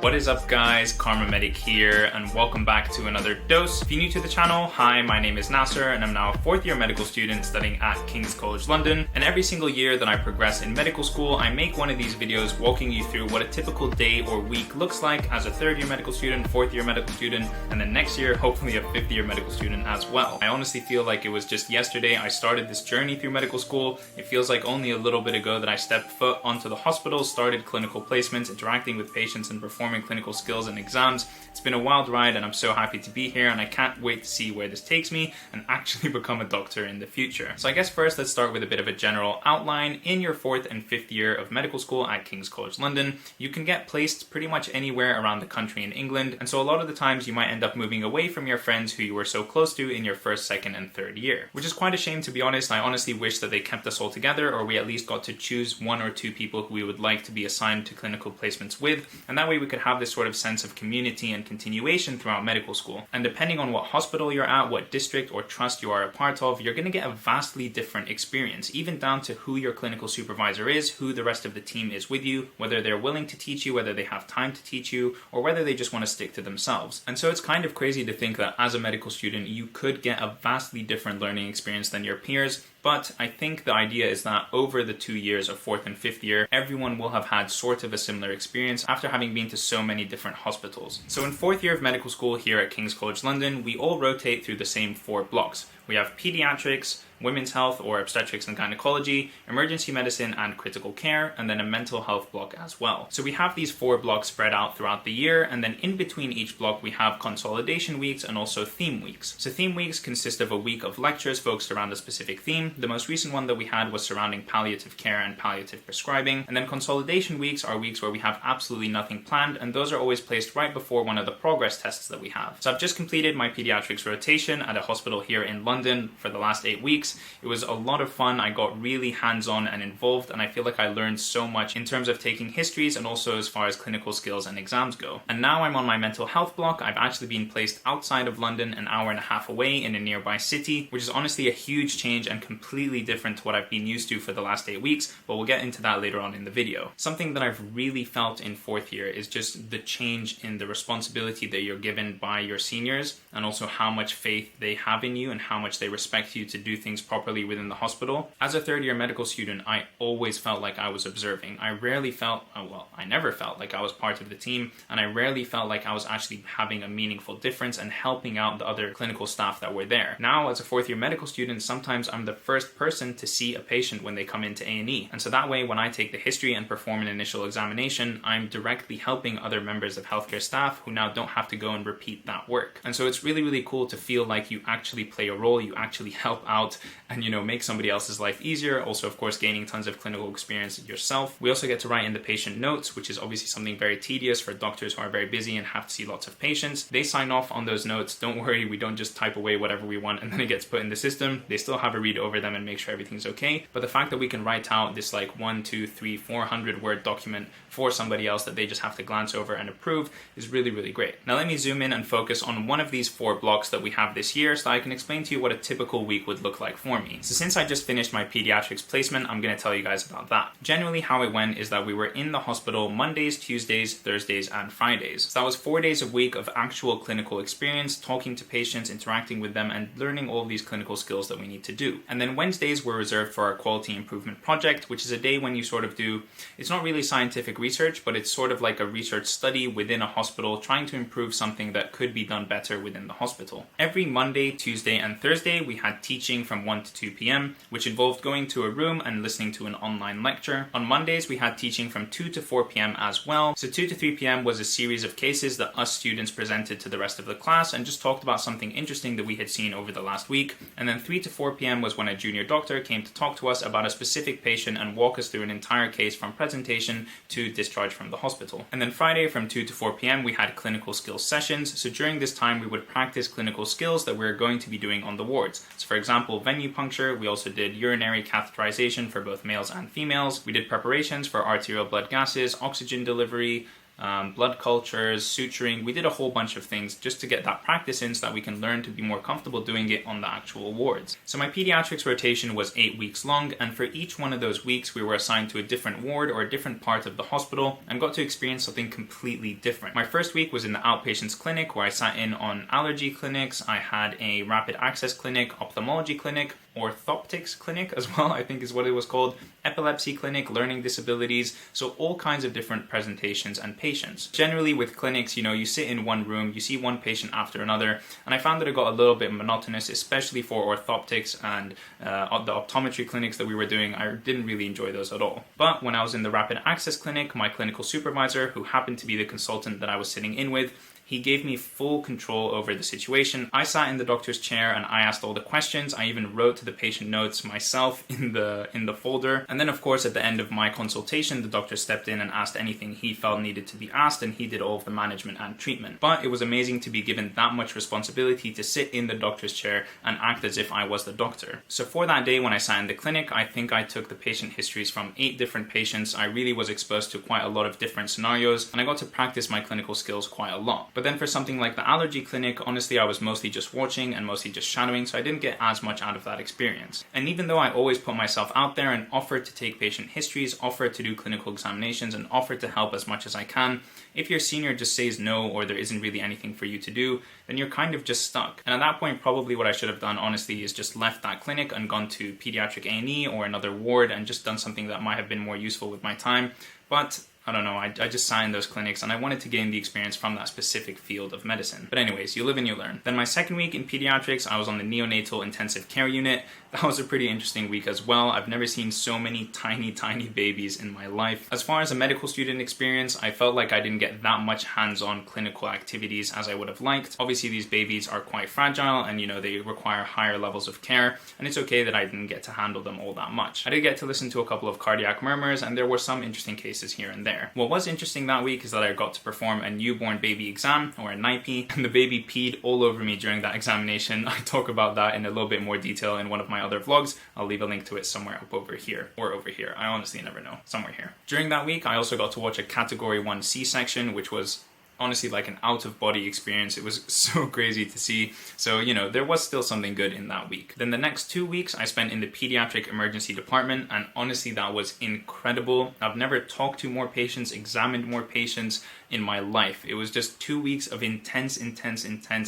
What is up guys, Karma Medic here and welcome back to another dose. If you're new to the channel, hi, my name is Nasser and I'm now a fourth year medical student studying at King's College London, and every single year that I progress in medical school I make one of these videos walking you through what a typical day or week looks like as a third year medical student, fourth year medical student, and then next year hopefully a fifth year medical student as well. I honestly feel like it was just yesterday I started this journey through medical school. It feels like only a little bit ago that I stepped foot onto the hospital, started clinical placements, interacting with patients and performing clinical skills and exams. It's been a wild ride and I'm so happy to be here and I can't wait to see where this takes me and actually become a doctor in the future. So I guess first let's start with a bit of a general outline. In your fourth and fifth year of medical school at King's College London, you can get placed pretty much anywhere around the country in England, and so a lot of the times you might end up moving away from your friends who you were so close to in your first, second and third year, which is quite a shame to be honest. I honestly wish that they kept us all together, or we at least got to choose one or two people who we would like to be assigned to clinical placements with, and that way we could have this sort of sense of community and continuation throughout medical school. And depending on what hospital you're at, what district or trust you are a part of, you're going to get a vastly different experience, even down to who your clinical supervisor is, who the rest of the team is with you, whether they're willing to teach you, whether they have time to teach you, or whether they just want to stick to themselves. And so it's kind of crazy to think that as a medical student you could get a vastly different learning experience than your peers. But I think the idea is that over the 2 years of fourth and fifth year, everyone will have had sort of a similar experience after having been to so many different hospitals. So in fourth year of medical school here at King's College London, we all rotate through the same 4 blocks. We have pediatrics, women's health or obstetrics and gynecology, emergency medicine and critical care, and then a mental health block as well. So we have these 4 blocks spread out throughout the year, and then in between each block we have consolidation weeks and also theme weeks. So theme weeks consist of a week of lectures focused around a specific theme. The most recent one that we had was surrounding palliative care and palliative prescribing, and then consolidation weeks are weeks where we have absolutely nothing planned, and those are always placed right before one of the progress tests that we have. So I've just completed my pediatrics rotation at a hospital here in London for the last 8 weeks. It was a lot of fun. I got really hands-on and involved, and I feel like I learned so much in terms of taking histories and also as far as clinical skills and exams go. And now I'm on my mental health block. I've actually been placed outside of London, an hour and a half away in a nearby city, which is honestly a huge change and completely different to what I've been used to for the last 8 weeks, but we'll get into that later on in the video. Something that I've really felt in fourth year is just the change in the responsibility that you're given by your seniors, and also how much faith they have in you and how much they respect you to do things properly within the hospital. As a third year medical student, I always felt like I was observing. I rarely felt, I never felt like I was part of the team, and I rarely felt like I was actually having a meaningful difference and helping out the other clinical staff that were there. Now, as a fourth year medical student, sometimes I'm the first person to see a patient when they come into A&E. And so that way, when I take the history and perform an initial examination, I'm directly helping other members of healthcare staff who now don't have to go and repeat that work. And so it's really, really cool to feel like you actually play a role, you actually help out and make somebody else's life easier. Also, of course, gaining tons of clinical experience yourself. We also get to write in the patient notes, which is obviously something very tedious for doctors who are very busy and have to see lots of patients. They sign off on those notes. Don't worry, we don't just type away whatever we want and then it gets put in the system. They still have a read over them and make sure everything's okay. But the fact that we can write out this like 1, 2, 3, 400 word document for somebody else that they just have to glance over and approve is really, really great. Now let me zoom in and focus on one of these 4 blocks that we have this year so I can explain to you what a typical week would look like for me. So since I just finished my pediatrics placement, I'm going to tell you guys about that. Generally how it went is that we were in the hospital Mondays, Tuesdays, Thursdays and Fridays. So that was 4 days a week of actual clinical experience, talking to patients, interacting with them and learning all of these clinical skills that we need to do. And then Wednesdays were reserved for our quality improvement project, which is a day when you sort of do, it's not really scientific research, but it's sort of like a research study within a hospital trying to improve something that could be done better within the hospital. Every Monday, Tuesday and Thursday we had teaching from 1 to 2 p.m, which involved going to a room and listening to an online lecture. On Mondays we had teaching from 2 to 4 p.m. as well. So 2 to 3 p.m. was a series of cases that us students presented to the rest of the class and just talked about something interesting that we had seen over the last week. And then 3 to 4 p.m. was when a junior doctor came to talk to us about a specific patient and walk us through an entire case from presentation to discharge from the hospital. And then Friday from 2 to 4 p.m. we had clinical skills sessions. So during this time we would practice clinical skills that we're going to be doing on the wards. So for example, venipuncture, we also did urinary catheterization for both males and females. We did preparations for arterial blood gases, oxygen delivery, blood cultures, suturing. We did a whole bunch of things just to get that practice in so that we can learn to be more comfortable doing it on the actual wards. So my pediatrics rotation was 8 weeks long, and for each one of those weeks we were assigned to a different ward or a different part of the hospital and got to experience something completely different. My first week was in the outpatients clinic where I sat in on allergy clinics. I had a rapid access clinic, ophthalmology clinic, orthoptics clinic as well, I think is what it was called, epilepsy clinic, learning disabilities, so all kinds of different presentations and patients. Generally with clinics, you sit in one room, you see one patient after another, and I found that it got a little bit monotonous, especially for orthoptics and the optometry clinics that we were doing. I didn't really enjoy those at all. But when I was in the rapid access clinic, my clinical supervisor, who happened to be the consultant that I was sitting in with, he gave me full control over the situation. I sat in the doctor's chair and I asked all the questions. I even wrote to the patient notes myself in the folder. And then of course at the end of my consultation, the doctor stepped in and asked anything he felt needed to be asked, and he did all of the management and treatment. But it was amazing to be given that much responsibility to sit in the doctor's chair and act as if I was the doctor. So for that day when I sat in the clinic, I think I took the patient histories from 8 different patients. I really was exposed to quite a lot of different scenarios, and I got to practice my clinical skills quite a lot. But then for something like the allergy clinic, honestly, I was mostly just watching and mostly just shadowing, so I didn't get as much out of that experience. And even though I always put myself out there and offered to take patient histories, offered to do clinical examinations, and offered to help as much as I can, if your senior just says no or there isn't really anything for you to do, then you're kind of just stuck. And at that point, probably what I should have done, honestly, is just left that clinic and gone to pediatric A&E or another ward and just done something that might have been more useful with my time. But I don't know, I just sat in those clinics and I wanted to gain the experience from that specific field of medicine. But anyways, you live and you learn. Then my second week in pediatrics, I was on the neonatal intensive care unit. That was a pretty interesting week as well. I've never seen so many tiny babies in my life. As far as a medical student experience, I felt like I didn't get that much hands-on clinical activities as I would have liked. Obviously, these babies are quite fragile and they require higher levels of care, and it's okay that I didn't get to handle them all that much. I did get to listen to a couple of cardiac murmurs, and there were some interesting cases here and there. What was interesting that week is that I got to perform a newborn baby exam, or a NIPE, and the baby peed all over me during that examination. I talk about that in a little bit more detail in one of my other vlogs. I'll leave a link to it somewhere up over here, or over here. I honestly never know. Somewhere here. During that week, I also got to watch a Category 1 C-section, which was honestly like an out-of-body experience. It was so crazy to see. So, there was still something good in that week. Then the next 2 weeks I spent in the pediatric emergency department, and honestly that was incredible. I've never talked to more patients, examined more patients in my life. It was just 2 weeks of intense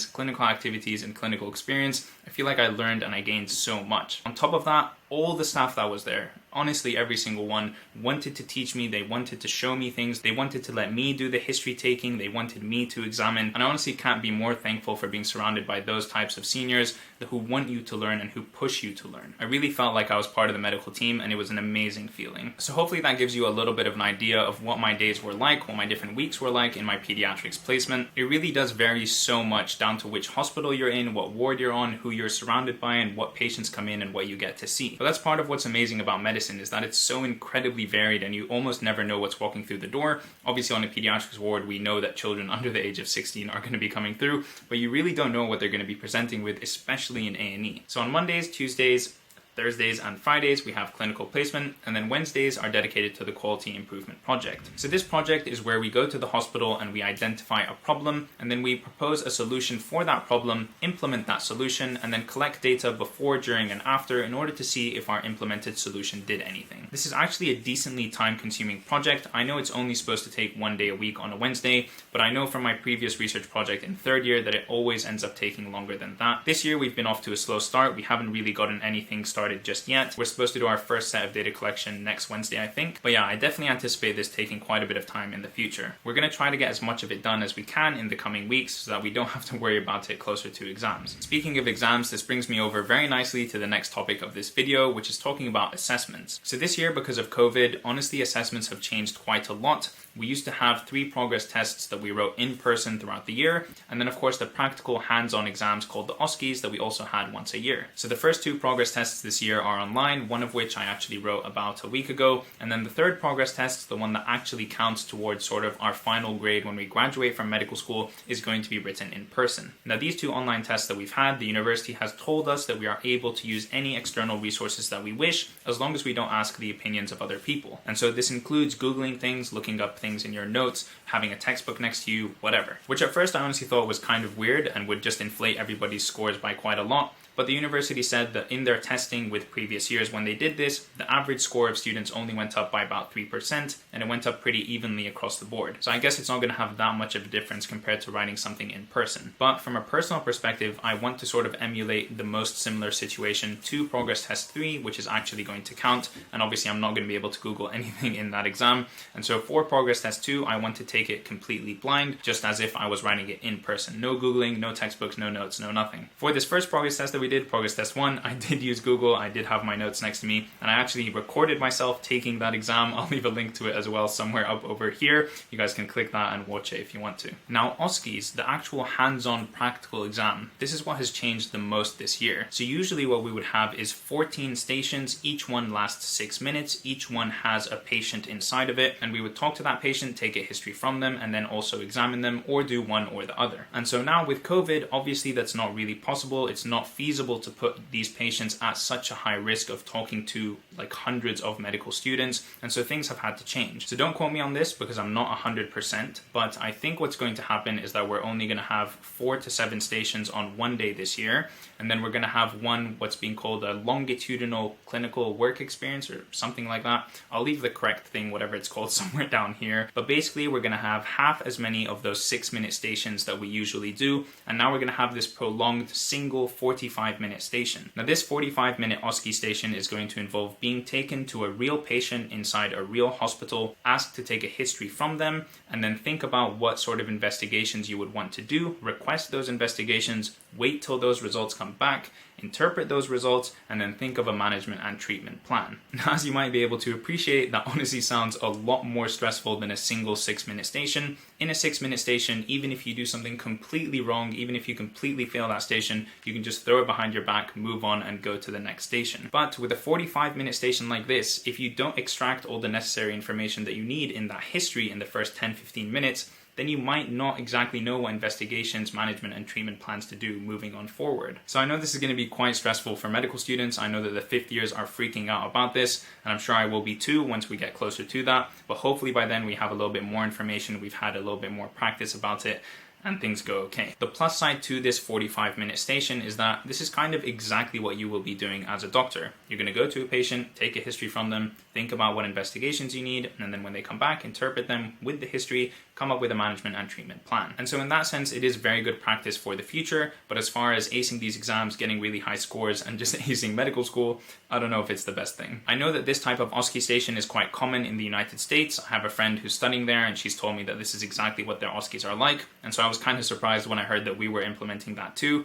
clinical activities and clinical experience. I feel like I learned and I gained so much. On top of that, all the staff that was there, honestly every single one, wanted to teach me, they wanted to show me things, they wanted to let me do the history taking, they wanted me to examine, and I honestly can't be more thankful for being surrounded by those types of seniors who want you to learn and who push you to learn. I really felt like I was part of the medical team, and it was an amazing feeling. So hopefully that gives you a little bit of an idea of what my days were like, what my different weeks were like in my pediatrics placement. It really does vary so much down to which hospital you're in, what ward you're on, who you're surrounded by, and what patients come in and what you get to see. But that's part of what's amazing about medicine, is that it's so incredibly varied and you almost never know what's walking through the door. Obviously on a pediatrics ward, we know that children under the age of 16 are going to be coming through, but you really don't know what they're going to be presenting with, especially in A&E. So on Mondays, Tuesdays, Thursdays and Fridays we have clinical placement, and then Wednesdays are dedicated to the quality improvement project. So this project is where we go to the hospital and we identify a problem, and then we propose a solution for that problem, implement that solution, and then collect data before, during, and after in order to see if our implemented solution did anything. This is actually a decently time-consuming project. I know it's only supposed to take 1 day a week on a Wednesday, but I know from my previous research project in third year that it always ends up taking longer than that. This year we've been off to a slow start. We haven't really gotten anything started just yet. We're supposed to do our first set of data collection next Wednesday, I think. But yeah, I definitely anticipate this taking quite a bit of time in the future. We're going to try to get as much of it done as we can in the coming weeks so that we don't have to worry about it closer to exams. Speaking of exams, this brings me over very nicely to the next topic of this video, which is talking about assessments. So this year, because of COVID, honestly, assessments have changed quite a lot. We used to have 3 progress tests that we wrote in person throughout the year, and then of course the practical hands-on exams called the OSCEs that we also had once a year. So the first 2 progress tests this this year are online, one of which I actually wrote about a week ago. And then the third progress test, the one that actually counts towards sort of our final grade when we graduate from medical school, is going to be written in person. Now, these two online tests that we've had, the university has told us that we are able to use any external resources that we wish, as long as we don't ask the opinions of other people. And so this includes Googling things, looking up things in your notes, having a textbook next to you, whatever. Which at first I honestly thought was kind of weird and would just inflate everybody's scores by quite a lot. But the university said that in their testing with previous years when they did this, the average score of students only went up by about 3%, and it went up pretty evenly across the board. So I guess it's not going to have that much of a difference compared to writing something in person. But from a personal perspective, I want to sort of emulate the most similar situation to Progress Test 3, which is actually going to count. And obviously I'm not going to be able to Google anything in that exam. And so for Progress Test 2, I want to take it completely blind, just as if I was writing it in person. No Googling, no textbooks, no notes, no nothing. For this first Progress Test that we did, Progress Test 1, I did use Google, I did have my notes next to me, and I actually recorded myself taking that exam. I'll leave a link to it as well somewhere up over here. You guys can click that and watch it if you want to. Now, OSCEs, the actual hands-on practical exam, this is what has changed the most this year. So usually what we would have is 14 stations, each one lasts 6 minutes, each one has a patient inside of it, and we would talk to that patient, take a history from them, and then also examine them, or do one or the other. And so now with COVID, obviously that's not really possible. It's not feasible to put these patients at such a high risk of talking to like hundreds of medical students, and so things have had to change. So don't quote me on this because I'm not 100%, but I think what's going to happen is that we're only going to have 4 to 7 stations on one day this year, and then we're going to have one what's being called a longitudinal clinical work experience or something like that. I'll leave the correct thing, whatever it's called, somewhere down here. But basically we're going to have half as many of those 6-minute stations that we usually do, and now we're going to have this prolonged single 45-minute station. Now this 45-minute OSCE station is going to involve being taken to a real patient inside a real hospital, asked to take a history from them, and then think about what sort of investigations you would want to do, request those investigations, wait till those results come back, interpret those results, and then think of a management and treatment plan. Now, as you might be able to appreciate, that honestly sounds a lot more stressful than a single 6-minute station. In a 6-minute station, even if you do something completely wrong, even if you completely fail that station, you can just throw it behind your back, move on, and go to the next station. But with a 45-minute station like this, if you don't extract all the necessary information that you need in that history in the first 10-15 minutes, then you might not exactly know what investigations, management, and treatment plans to do moving on forward. So I know this is going to be quite stressful for medical students. I know that the 5th years are freaking out about this, and I'm sure I will be too once we get closer to that. But hopefully by then we have a little bit more information, we've had a little bit more practice about it, and things go okay. The plus side to this 45-minute station is that this is kind of exactly what you will be doing as a doctor. You're going to go to a patient, take a history from them, think about what investigations you need, and then when they come back, interpret them with the history, come up with a management and treatment plan. And so in that sense, it is very good practice for the future, but as far as acing these exams, getting really high scores, and just acing medical school, I don't know if it's the best thing. I know that this type of OSCE station is quite common in the United States. I have a friend who's studying there, and she's told me that this is exactly what their OSCEs are like, and so I was kind of surprised when I heard that we were implementing that too.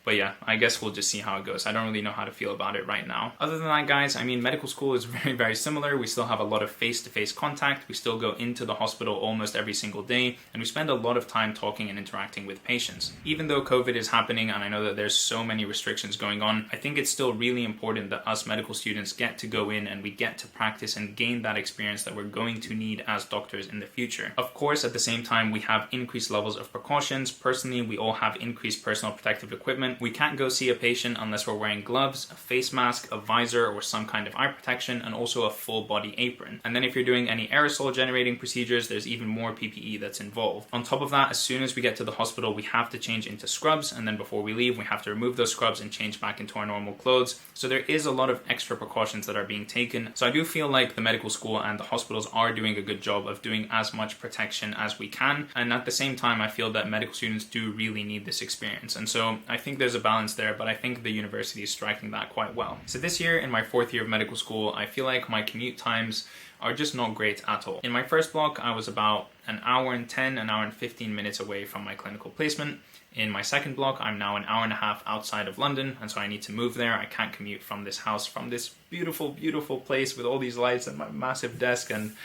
But yeah, I guess we'll just see how it goes. I don't really know how to feel about it right now. Other than that, guys, I mean, medical school is very, very similar. We still have a lot of face-to-face contact. We still go into the hospital almost every single day, and we spend a lot of time talking and interacting with patients. Even though COVID is happening, and I know that there's so many restrictions going on, I think it's still really important that us medical students get to go in and we get to practice and gain that experience that we're going to need as doctors in the future. Of course, at the same time, we have increased levels of precautions. Personally, we all have increased personal protective equipment. We can't go see a patient unless we're wearing gloves, a face mask, a visor, or some kind of eye protection, and also a full body apron. And then if you're doing any aerosol generating procedures, there's even more PPE that's involved. On top of that, as soon as we get to the hospital, we have to change into scrubs, and then before we leave, we have to remove those scrubs and change back into our normal clothes. So there is a lot of extra precautions that are being taken. So I do feel like the medical school and the hospitals are doing a good job of doing as much protection as we can. And at the same time, I feel that medical students do really need this experience. And so I think there's a balance there, but I think the university is striking that quite well. So this year, in my 4th year of medical school, I feel like my commute times are just not great at all. In my first block, I was about an hour and 10, an hour and 15 minutes away from my clinical placement. In my second block, I'm now an hour and a half outside of London, and so I need to move there. I can't commute from this house, from this beautiful, beautiful place with all these lights and my massive desk, and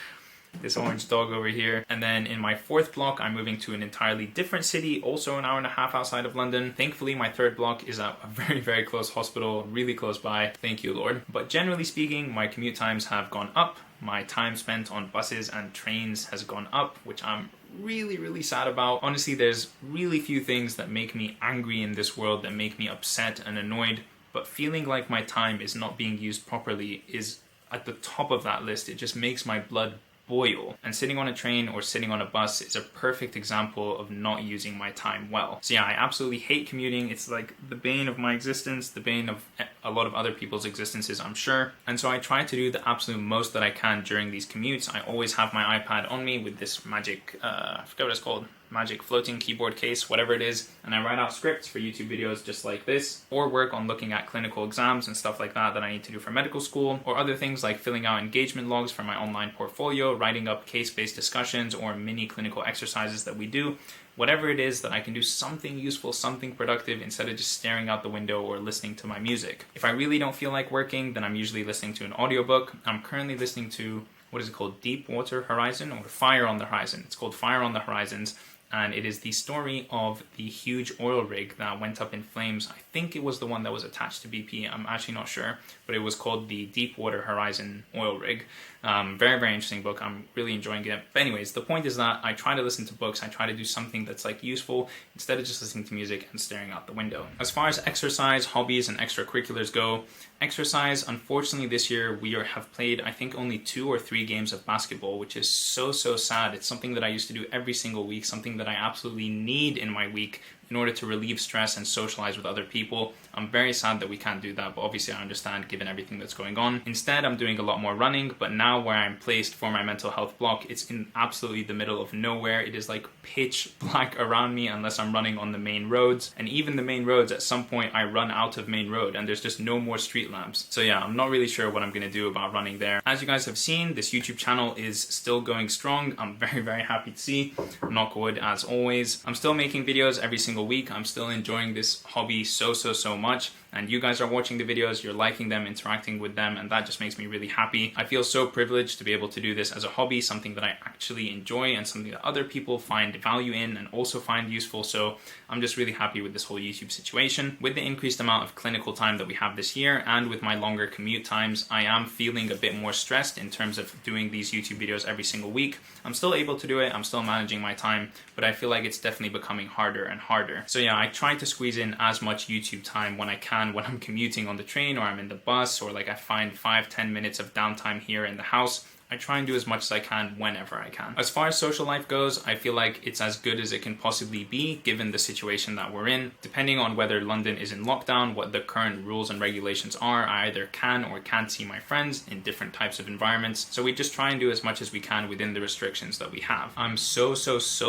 this orange dog over here. And then in my fourth block, I'm moving to an entirely different city, also an hour and a half outside of London. Thankfully, my third block is at a very, very close hospital, really close by. Thank you, Lord. But generally speaking, my commute times have gone up. My time spent on buses and trains has gone up, which I'm really, really sad about. Honestly, there's really few things that make me angry in this world, that make me upset and annoyed, but feeling like my time is not being used properly is at the top of that list. It just makes my blood boil. And sitting on a train or sitting on a bus is a perfect example of not using my time well. So yeah, I absolutely hate commuting. It's like the bane of my existence, the bane of a lot of other people's existences, I'm sure. And so I try to do the absolute most that I can during these commutes. I always have my iPad on me with this magic, I forget what it's called, magic floating keyboard case, whatever it is, and I write out scripts for YouTube videos just like this, or work on looking at clinical exams and stuff like that I need to do for medical school, or other things like filling out engagement logs for my online portfolio, writing up case-based discussions or mini clinical exercises that we do. Whatever it is that I can do something useful, something productive, instead of just staring out the window or listening to my music. If I really don't feel like working, then I'm usually listening to an audiobook. I'm currently listening to, what is it called, Deepwater Horizon or Fire on the Horizon. It's called Fire on the Horizons. And it is the story of the huge oil rig that went up in flames. I think it was the one that was attached to BP. I'm actually not sure, but it was called the Deepwater Horizon oil rig. Very, very interesting book. I'm really enjoying it. But anyways, the point is that I try to listen to books. I try to do something that's like useful instead of just listening to music and staring out the window. As far as exercise, hobbies, and extracurriculars go, exercise, unfortunately this year we have played, I think, only 2 or 3 games of basketball, which is so sad. It's something that I used to do every single week, something that I absolutely need in my week in order to relieve stress and socialize with other people. I'm very sad that we can't do that, but obviously I understand given everything that's going on. Instead, I'm doing a lot more running, but now where I'm placed for my mental health block, it's in absolutely the middle of nowhere. It is like pitch black around me unless I'm running on the main roads. And even the main roads, at some point I run out of main road and there's just no more street lamps. So yeah, I'm not really sure what I'm gonna do about running there. As you guys have seen, this YouTube channel is still going strong. I'm very, very happy to see. Knock wood, as always. I'm still making videos every single week. I'm still enjoying this hobby so much, and you guys are watching the videos, you're liking them, interacting with them, and that just makes me really happy. I feel so privileged to be able to do this as a hobby, something that I actually enjoy and something that other people find value in and also find useful. So I'm just really happy with this whole YouTube situation. With the increased amount of clinical time that we have this year and with my longer commute times, I am feeling a bit more stressed in terms of doing these YouTube videos every single week. I'm still able to do it, I'm still managing my time, but I feel like it's definitely becoming harder and harder. So yeah, I try to squeeze in as much YouTube time when I can when I'm commuting on the train or I'm in the bus, or like I find 5-10 minutes of downtime here in the house. I try and do as much as I can whenever I can. As far as social life goes, I feel like it's as good as it can possibly be given the situation that we're in. Depending on whether London is in lockdown, what the current rules and regulations are, I either can or can't see my friends in different types of environments. So we just try and do as much as we can within the restrictions that we have. I'm so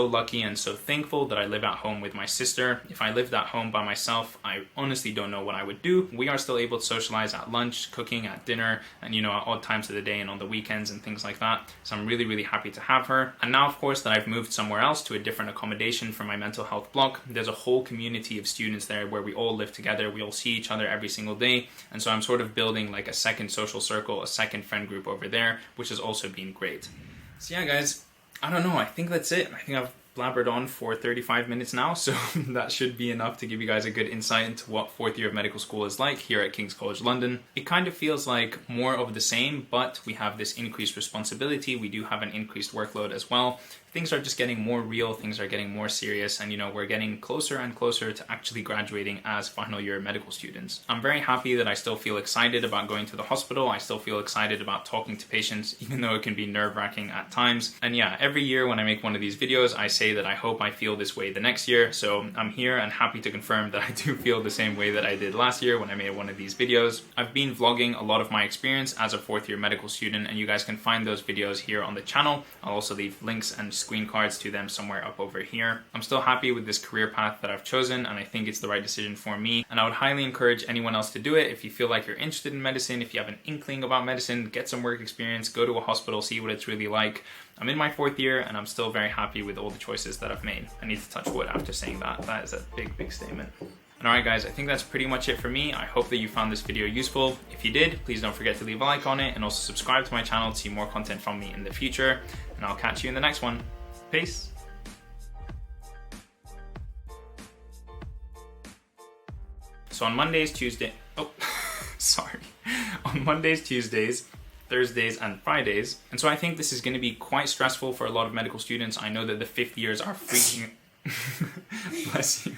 lucky and so thankful that I live at home with my sister. If I lived at home by myself, I honestly don't know what I would do. We are still able to socialize at lunch, cooking, at dinner, and at odd times of the day and on the weekends and things like that. So I'm really happy to have her. And now, of course, that I've moved somewhere else to a different accommodation for my mental health block, there's a whole community of students there where we all live together. We all see each other every single day. And so I'm sort of building like a second social circle, a second friend group over there, which has also been great. So yeah, guys, I don't know. I think that's it. I think I've blabbered on for 35 minutes now, so that should be enough to give you guys a good insight into what fourth year of medical school is like here at King's College London. It kind of feels like more of the same, but we have this increased responsibility. We do have an increased workload as well. Things are just getting more real, things are getting more serious, and we're getting closer and closer to actually graduating as final year medical students. I'm very happy that I still feel excited about going to the hospital. I still feel excited about talking to patients, even though it can be nerve-wracking at times. And yeah, every year when I make one of these videos, I say that I hope I feel this way the next year. So I'm here and happy to confirm that I do feel the same way that I did last year when I made one of these videos. I've been vlogging a lot of my experience as a fourth year medical student, and you guys can find those videos here on the channel. I'll also leave links and screen cards to them somewhere up over here. I'm still happy with this career path that I've chosen, and I think it's the right decision for me, and I would highly encourage anyone else to do it. If you feel like you're interested in medicine, if you have an inkling about medicine, get some work experience, go to a hospital, see what it's really like. I'm in my fourth year and I'm still very happy with all the choices that I've made. I need to touch wood after saying that. That is a big statement. And alright guys, I think that's pretty much it for me. I hope that you found this video useful. If you did, please don't forget to leave a like on it and also subscribe to my channel to see more content from me in the future. And I'll catch you in the next one. Peace. So on Mondays, on Mondays, Tuesdays, Thursdays and Fridays. And so I think this is going to be quite stressful for a lot of medical students. I know that the 5th years are freaking bless you.